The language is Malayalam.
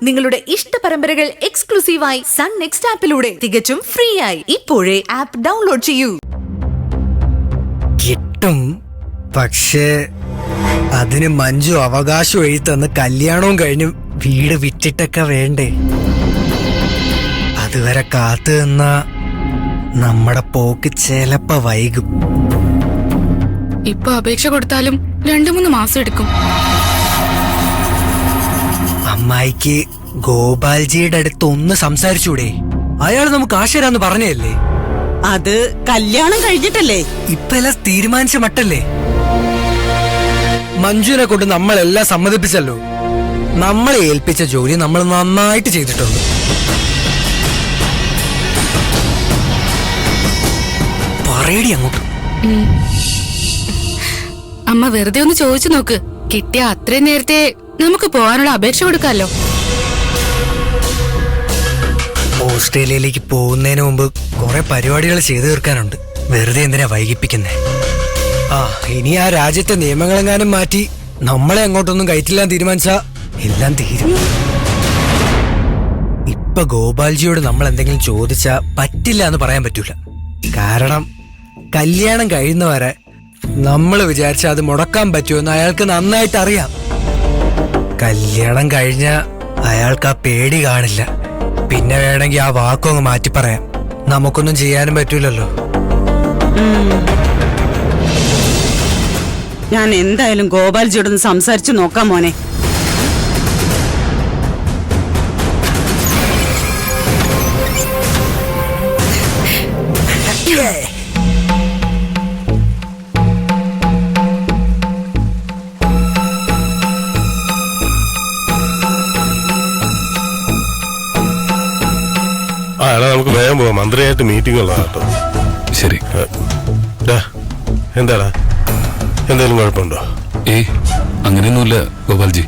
നിങ്ങളുടെ ഇഷ്ട പരമ്പരകൾ എക്സ്ക്ലൂസീവായി സൺ നെക്സ്റ്റ് ആപ്പിലൂടെ തികച്ചും ഫ്രീ ആയി ഇപ്പോഴേ ആപ്പ് ഡൗൺലോഡ് ചെയ്യൂ. കിട്ടും, പക്ഷേ അതിന് മഞ്ജു അവകാശം എഴുത്തന്ന് കല്യാണവും കഴിഞ്ഞ് വീട് വിറ്റിട്ടൊക്കെ വേണ്ടേ? അതുവരെ കാത്തു നിന്ന നമ്മുടെ പോക്ക് ചിലപ്പോ വൈകും. ഇപ്പൊ അപേക്ഷ കൊടുത്താലും 2-3 മാസം എടുക്കും. അമ്മായിക്ക് ഗോപാൽജിയുടെ അടുത്ത് ഒന്ന് സംസാരിച്ചൂടെ? അയാൾ നമുക്ക് ആശയരാന്ന് പറഞ്ഞല്ലേ? അത് കല്യാണം കഴിഞ്ഞിട്ടല്ലേ? ഇപ്പൊ എല്ലാം തീരുമാനിച്ച മട്ടല്ലേ? മഞ്ജുവിനെ കൊണ്ട് നമ്മളെല്ലാം സമ്മതിപ്പിച്ചല്ലോ. നമ്മളെ ഏൽപ്പിച്ച ജോലി നമ്മൾ നന്നായിട്ട് ചെയ്തിട്ടുണ്ട്. പറയടി അങ്ങോട്ട്. അമ്മ വെറുതെ ഒന്ന് ചോദിച്ചു നോക്ക്. കിട്ടിയ അത്രയും നേരത്തെ നമുക്ക് പോകാനുള്ള അപേക്ഷ കൊടുക്കാമല്ലോ. ഓസ്ട്രേലിയയിലേക്ക് പോകുന്നതിന് മുമ്പ് കുറെ പരിപാടികൾ ചെയ്തു തീർക്കാനുണ്ട്. വെറുതെ എന്തിനാ വൈകിപ്പിക്കുന്നേ? ഇനി ആ രാജ്യത്തെ നിയമങ്ങളെങ്ങാനും മാറ്റി നമ്മളെ അങ്ങോട്ടൊന്നും കയറ്റില്ലാൻ തീരുമാനിച്ചാ എല്ലാം തീരും. ഇപ്പൊ ഗോപാൽജിയോട് നമ്മൾ എന്തെങ്കിലും ചോദിച്ചാ പറ്റില്ല എന്ന് പറയാൻ പറ്റൂല. കാരണം കല്യാണം കഴിയുന്നവരെ നമ്മൾ വിചാരിച്ചാൽ അത് മുടക്കാൻ പറ്റുമെന്ന് അയാൾക്ക് നന്നായിട്ട് അറിയാം. കല്യാണം കഴിഞ്ഞ അയാൾക്ക് ആ പേടി കാണില്ല. പിന്നെ വേണമെങ്കിൽ ആ വാക്കും അങ്ങ് മാറ്റി പറയാം. നമുക്കൊന്നും ചെയ്യാനും പറ്റൂലല്ലോ. ഞാൻ എന്തായാലും ഗോപാൽജിയോടൊന്ന് സംസാരിച്ചു നോക്കാം മോനെ. നമുക്ക് വേഗം പോവാം. മന്ത്രിയായിട്ട് മീറ്റിംഗ് ഉള്ളതാ കേട്ടോ. ശരി. എന്താടാ, എന്തെങ്കിലും കുഴപ്പമുണ്ടോ? അങ്ങനെയൊന്നുമില്ല ഗോപാൽജി.